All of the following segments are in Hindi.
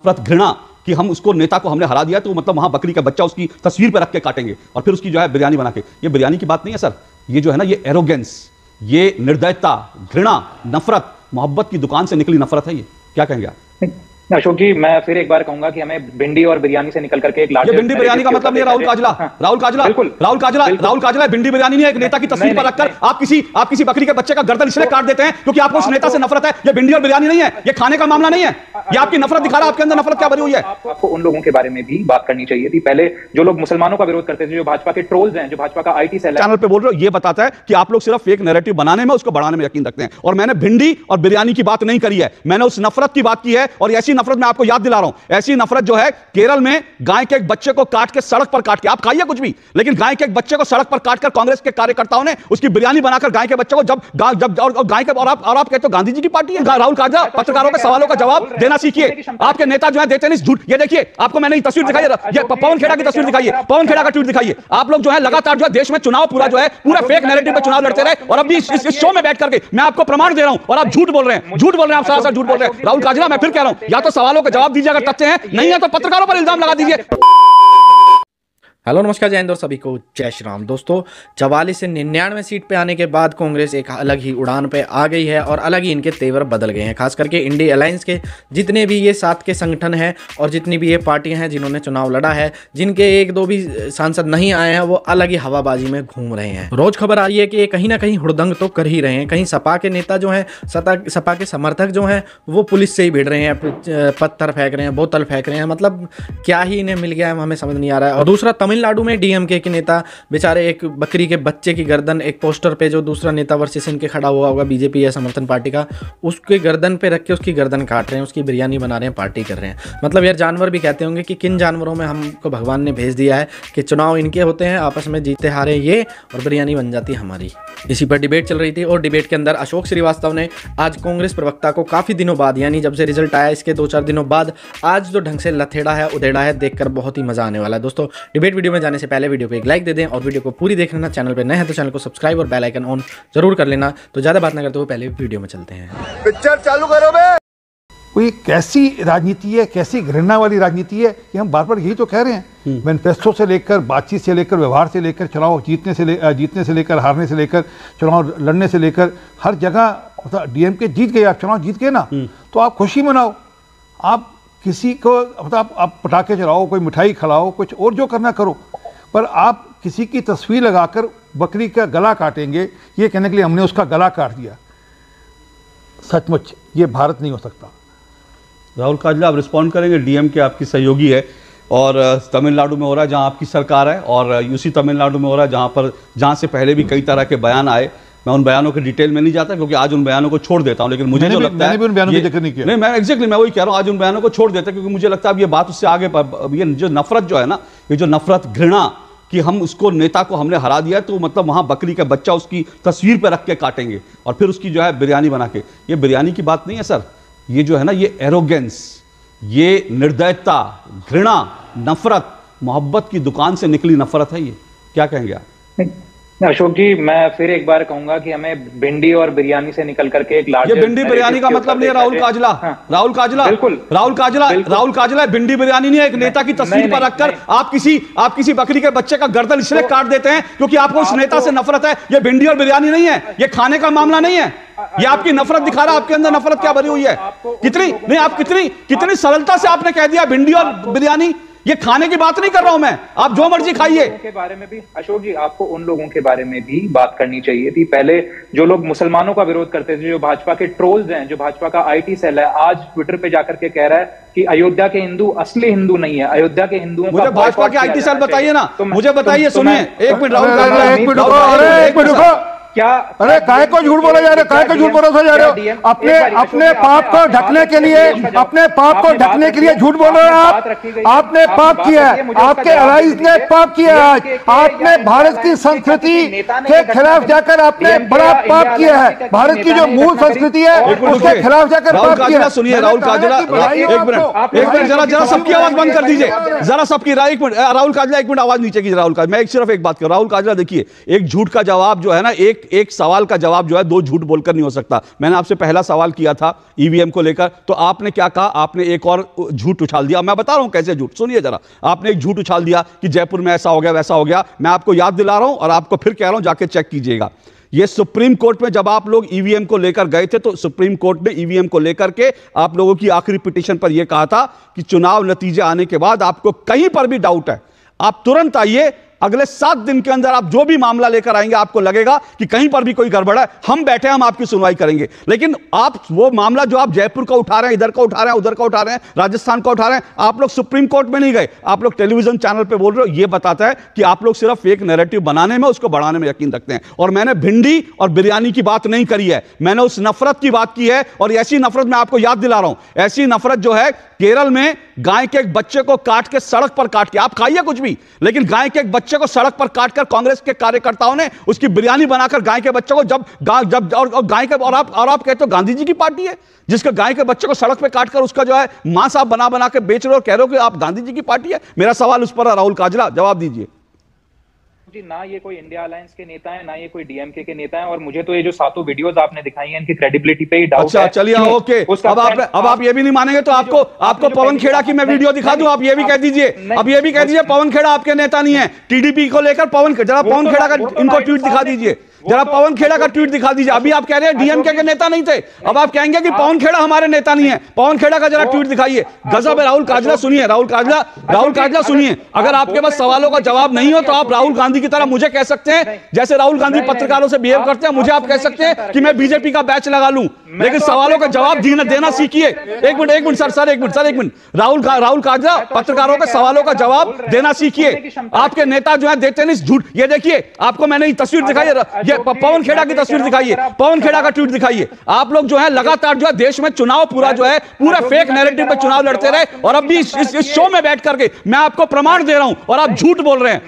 नफरत, घृणा कि हम उसको नेता को हमने हरा दिया तो मतलब वहां बकरी का बच्चा उसकी तस्वीर पे रख के काटेंगे और फिर उसकी जो है बिरयानी बना के। ये बिरयानी की बात नहीं है सर, ये जो है ना ये एरोगेंस, ये निर्दयता, घृणा, नफरत, मोहब्बत की दुकान से निकली नफरत है। ये क्या कहेंगे आप? अशोक जी, मैं फिर एक बार कहूंगा कि हमें भिंडी और बिरयानी से निकल करके एक लार्जर, ये भिंडी बिरयानी का मतलब नहीं है राहुल काजला, राहुल काजला भिंडी बिरयानी नहीं है। एक नेता की तस्वीर पर रखकर आप किसी बकरी के बच्चे का गर्दन इसलिए काट देते हैं क्योंकि आपको उस नेता से नफरत है। ये भिंडी और बिरयानी नहीं है, ये खाने का मामला नहीं है, ये आपकी नफरत दिखा रहा है। आपके अंदर नफरत क्या भरी हुई है? आपको उन लोगों के बारे में भी बात करनी चाहिए थी पहले, जो लोग मुसलमानों का विरोध करते थे, जो भाजपा के ट्रोल्स हैं, जो भाजपा का IT सेल चैनल पे बोल रहे हो। ये बताता है कि आप लोग सिर्फ फेक नैरेटिव बनाने में, उसको बढ़ाने में यकीन रखते हैं। और मैंने भिंडी और बिरयानी की बात नहीं करी है, मैंने उस नफरत की बात की है। और ऐसी नफरत मैं आपको याद दिला रहा हूं, ऐसी नफरत जो है केरल में गाय के एक बच्चे को काट के सड़क पर काट के, आप खाइए कुछ भी, लेकिन गाय के एक बच्चे को सड़क पर काटकर कांग्रेस के कार्यकर्ताओं ने उसकी बिरयानी बनाकर गाय के बच्चे को गाय के और आप कहते हो गांधी जी की पार्टी है। राहुल काजला, पत्रकारों के सवालों का जवाब देना सीखिए। आपके नेता जो है देते नहीं झूठ। ये देखिए, आपको मैंने तस्वीर दिखाई, ये पवन खेड़ा की तस्वीर दिखाइए, पवन खेड़ा का ट्वीट दिखाइए। आप लोग जो है लगातार जो है देश में चुनाव पूरा जो है पूरा फेक नैरेटिव पे चुनाव लड़ते रहे और अभी इस शो में बैठ करके मैं आपको प्रमाण दे रहा हूं और आप झूठ बोल रहे हैं, आप सरासर झूठ बोल रहे हैं। राहुल काजला, मैं फिर कह रहा हूं, या तो सवालों का जवाब दीजिए अगर तथ्य हैं, नहीं है तो पत्रकारों पर इल्जाम लगा दीजिए। हेलो नमस्कार, जय हिंद और सभी को जय श्री राम। दोस्तों, 44 से 99 सीट पे आने के बाद कांग्रेस एक अलग ही उड़ान पे आ गई है और अलग ही इनके तेवर बदल गए हैं। खास करके इंडी अलायंस के जितने भी ये 7 के संगठन हैं और जितनी भी ये पार्टियां हैं जिन्होंने चुनाव लड़ा है, जिनके 1-2 भी सांसद नहीं आए हैं, वो अलग ही हवाबाजी में घूम रहे हैं। रोज खबर आ रही है कि ये कहीं ना कहीं हुड़दंग तो कर ही रहे हैं। कहीं सपा के नेता जो हैं, सपा के समर्थक जो हैं, वो पुलिस से ही भिड़ रहे हैं, पत्थर फेंक रहे हैं, बोतल फेंक रहे हैं। मतलब क्या ही इन्हें मिल गया है, हमें समझ नहीं आ रहा है। और दूसरा, तमिलनाडु में DMK के नेता बेचारे एक बकरी के बच्चे की गर्दन एक पोस्टर पे जो दूसरा नेता वर्सेस इनके खड़ा हुआ होगा बीजेपी या समर्थन पार्टी का, उसके गर्दन पे रख के उसकी गर्दन काट रहे हैं, उसकी बिरयानी बना रहे हैं, पार्टी कर रहे हैं। मतलब यार, जानवर भी कहते होंगे कि किन जानवरों में हमको भगवान ने भेज दिया है कि चुनाव इनके होते हैं, आपस में जीते हारे ये और बिरयानी बन जाती है हमारी। इसी पर डिबेट चल रही थी और डिबेट के अंदर अशोक श्रीवास्तव ने आज कांग्रेस प्रवक्ता को काफ़ी दिनों बाद, यानी जब से रिजल्ट आया इसके 2-4 दिनों बाद, आज जो ढंग से लथेड़ा है, उधेड़ा है, देखकर बहुत ही मजा आने वाला है। दोस्तों, डिबेट वीडियो में जाने से पहले वीडियो को एक लाइक दे दें और वीडियो को पूरी देख लेना। चैनल पर नए हैं तो चैनल को सब्सक्राइब और बेल आइकन ऑन जरूर कर लेना। तो ज्यादा बात ना करते हुए पहले वीडियो में चलते हैं। पिक्चर चालू करो बे। कोई कैसी राजनीति है, कैसी घृणा वाली राजनीति है कि हम बार बार यही तो कह रहे हैं। मैनिफेस्टो से लेकर, बातचीत से लेकर, व्यवहार से लेकर, चुनाव जीतने से लेकर, हारने से लेकर, चुनाव लड़ने से लेकर, हर जगह DMK जीत गए। आप चुनाव जीत गए ना, तो आप खुशी मनाओ। आप किसी को आप पटाखे चलाओ, कोई मिठाई खिलाओ, कुछ और जो करना करो, पर आप किसी की तस्वीर लगाकर बकरी का गला काटेंगे, ये कहने के लिए हमने उसका गला काट दिया, सचमुच ये भारत नहीं हो सकता। राहुल काजला, आप रिस्पॉन्ड करेंगे? DMK आपकी सहयोगी है और तमिलनाडु में हो रहा है जहां आपकी सरकार है, और UC तमिलनाडु में हो रहा है जहां से पहले भी कई तरह के बयान आए। मैं उन बयानों के डिटेल में नहीं जाता क्योंकि आज उन बयानों को छोड़ देता हूं, लेकिन मुझे जो लगता है, उन बयानों की जिक्र नहीं किया। नहीं, मैं एग्जैक्टली मैं वही कह रहा हूं, आज उन बयानों को छोड़ देता क्योंकि मुझे लगता है अब ये बात उससे आगे, ये जो नफरत जो है ना, ये जो नफरत, घृणा कि हम उसको नेता को हमने हरा दिया तो मतलब वहां बकरी का बच्चा उसकी तस्वीर पे रख के काटेंगे और फिर उसकी जो है बिरयानी बना के। ये बिरयानी की बात नहीं है सर, ये जो है ना ये एरोगेंस, ये निर्दयता, घृणा, नफरत, मोहब्बत की दुकान से निकली नफरत है। ये क्या कहेंगे आप? अशोक जी, मैं फिर एक बार कहूंगा कि हमें भिंडी और बिरयानी से निकल करके एक लार्जर, ये भिंडी बिरयानी का मतलब नहीं है राहुल काजला, राहुल काजला भिंडी बिरयानी नहीं है। एक नेता की तस्वीर पर रखकर आप किसी बकरी के बच्चे का गर्दन इसलिए काट देते हैं क्योंकि आपको उस नेता से नफरत है। ये भिंडी और बिरयानी नहीं है, ये खाने का मामला नहीं है, ये आपकी नफरत दिखा रहा है। आपके अंदर नफरत क्या भरी हुई है? कितनी सरलता से आपने कह दिया भिंडी और बिरयानी। ये खाने की बात नहीं कर रहा हूं मैं, आप जो मर्जी खाइए। के बारे में भी अशोक जी, आपको उन लोगों के बारे में भी बात करनी चाहिए थी पहले, जो लोग मुसलमानों का विरोध करते थे, जो भाजपा के ट्रोल्स हैं, जो भाजपा का IT सेल है, आज ट्विटर पे जाकर के कह रहा है कि अयोध्या के हिंदू असली हिंदू नहीं है, अयोध्या के हिंदुओं मुझे भाजपा के IT सेल बताइए ना, मुझे बताइए। सुनिए, एक मिनट राहुल, क्या? अरे काहे को झूठ बोला जा रहे हो? काहे को झूठ बोला जा रहे हो? अपने पाप को ढकने के लिए झूठ बोल रहे हो आप। आपने पाप किया है, आपके अलाइंस ने पाप किया है। आपने भारत की संस्कृति के खिलाफ जाकर आपने बड़ा पाप किया है। भारत की जो मूल संस्कृति है उसके खिलाफ जाकर पाप किया है। सुनिए राहुल काजला, एक मिनट जरा सबकी आवाज बंद कर दीजिए, जरा सबकी। एक मिनट राहुल काजला, एक मिनट आवाज नीचे कीजिए। राहुल काजला, मैं सिर्फ एक बात कर, राहुल काजला देखिए, एक झूठ का जवाब जो है ना, एक एक सवाल का जवाब जो है दो झूठ बोलकर नहीं हो सकता। मैंने आपसे पहला सवाल किया था ईवीएम को लेकर, तो आपने क्या कहा? आपने एक और झूठ उछाल दिया। मैं बता रहा हूं कैसे झूठ, सुनिए जरा। आपने एक झूठ उछाल दिया कि जयपुर में ऐसा हो गया वैसा हो गया। मैं आपको याद दिला रहा हूं और आपको फिर कह रहा हूं, जाके चेक कीजिएगा। ये सुप्रीम कोर्ट में जब आप लोग ईवीएम को लेकर गए थे, तो सुप्रीम कोर्ट ने ईवीएम को लेकर के आप लोगों की आखिरी पिटीशन पर यह कहा था कि चुनाव नतीजे आने के बाद आपको कहीं पर भी डाउट है, आप तुरंत आइए। अगले 7 दिन के अंदर आप जो भी मामला लेकर आएंगे, आपको लगेगा कि कहीं पर भी कोई गड़बड़ है, हम बैठे हैं, हम आपकी सुनवाई करेंगे। लेकिन आप वो मामला जो आप जयपुर का उठा रहे हैं, इधर का उठा रहे हैं, उधर का उठा रहे हैं, राजस्थान का उठा रहे हैं, आप लोग सुप्रीम कोर्ट में नहीं गए, आप लोग टेलीविजन चैनल पे बोल रहे हो। ये बताता है कि आप लोग सिर्फ फेक नैरेटिव बनाने में, उसको बढ़ाने में यकीन रखते हैं। और मैंने भिंडी और बिरयानी की बात नहीं करी है, मैंने उस नफरत की बात की है। और ऐसी नफरत मैं आपको याद दिला रहा हूं, ऐसी नफरत जो है केरल में गाय के एक बच्चे को काट के, सड़क पर काट के, आप खाइए कुछ भी, लेकिन गाय के एक बच्चे को सड़क पर काटकर कांग्रेस के कार्यकर्ताओं ने उसकी बिरयानी बनाकर गाय के बच्चे को और गाय के, और आप कहते हो गांधी जी की पार्टी है जिसका गाय के बच्चे को सड़क पे काटकर उसका जो है मांस आप बना बना के बेच रहे हो और कह रहे हो कि आप गांधी जी की पार्टी है। मेरा सवाल उस पर है, राहुल काजला, जवाब दीजिए। जी, ना ये कोई इंडिया अलायंस के नेता है, ना ये कोई डीएमके के नेता है, और मुझे तो ये जो 7 वीडियोस आपने दिखाई हैं, इनकी क्रेडिबिलिटी पे ही डाउट है। अच्छा, चलिए, ओके। अब आप ये भी नहीं मानेंगे तो आपको पवन खेड़ा की मैं वीडियो दिखा दूं, आप ये भी कह दीजिए, अब ये भी कह दीजिए पवन खेड़ा आपके नेता नहीं है। टीडीपी को लेकर पवन खेड़ा का इनको ट्वीट दिखा दीजिए, जरा पवन खेड़ा का ट्वीट दिखा दीजिए। अभी आप कह रहे हैं डीएमके के नेता नहीं थे, अब आप कहेंगे कि पवन खेड़ा हमारे नेता नहीं है। पवन खेड़ा का जरा ट्वीट दिखाइए। गजब है। राहुल काजला सुनिए, राहुल काजला सुनिए, अगर आपके पास सवालों का जवाब नहीं हो तो आप राहुल गांधी की तरह मुझे कह सकते हैं, जैसे राहुल गांधी पत्रकारों से बिहेव करते हैं, मुझे आप कह सकते हैं कि मैं बीजेपी का बैच लगा लूं, लेकिन सवालों का जवाब देना सीखिए। एक मिनट सर, एक मिनट। राहुल काजला, पत्रकारों के सवालों का जवाब देना सीखिए। आपके नेता जो है देते नहीं झूठ। ये देखिए, आपको मैंने तस्वीर दिखाई है, पवन खेड़ा की तस्वीर दिखाइए, पवन खेड़ा का ट्वीट दिखाइए। आप लोग जो है लगातार जो है देश में चुनाव पूरा जो है पूरा फेक नैरेटिव पे चुनाव लड़ते रहे, और अब भी इस शो में बैठ करके मैं आपको प्रमाण दे रहा हूं और आप झूठ बोल रहे हैं,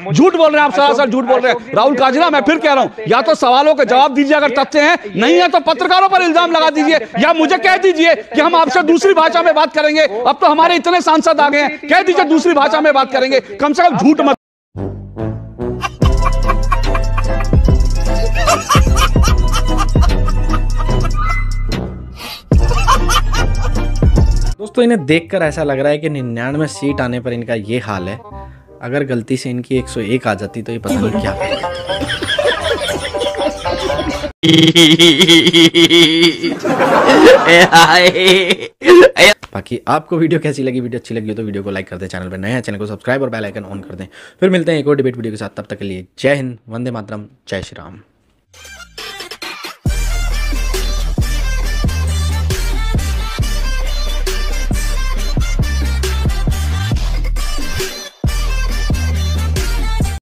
आप सरासर झूठ बोल रहे हैं। राहुल काजला, मैं फिर कह रहा हूं, या तो सवालों के जवाब दीजिए अगर तथ्य हैं, नहीं है तो पत्रकारों पर इल्जाम लगा दीजिए, या मुझे कह दीजिए कि हम आपसे दूसरी भाषा में बात करेंगे। अब तो हमारे इतने सांसद आ गए हैं, कह दीजिए दूसरी भाषा में बात करेंगे, कम से कम झूठ मत। दोस्तों, इन्हें देखकर ऐसा लग रहा है कि 99 सीट आने पर इनका ये हाल है। अगर गलती से इनकी 101 आ जाती तो ये पता नहीं क्या बाकी आपको वीडियो कैसी लगी? वीडियो अच्छी लगी हो तो वीडियो को लाइक कर दें, चैनल पर नए हैं चैनल को सब्सक्राइब और बेल आइकन ऑन कर दें। फिर मिलते हैं एक और डिबेट वीडियो के साथ, तब तक के लिए जय हिंद, वंदे मातरम, जय श्री राम।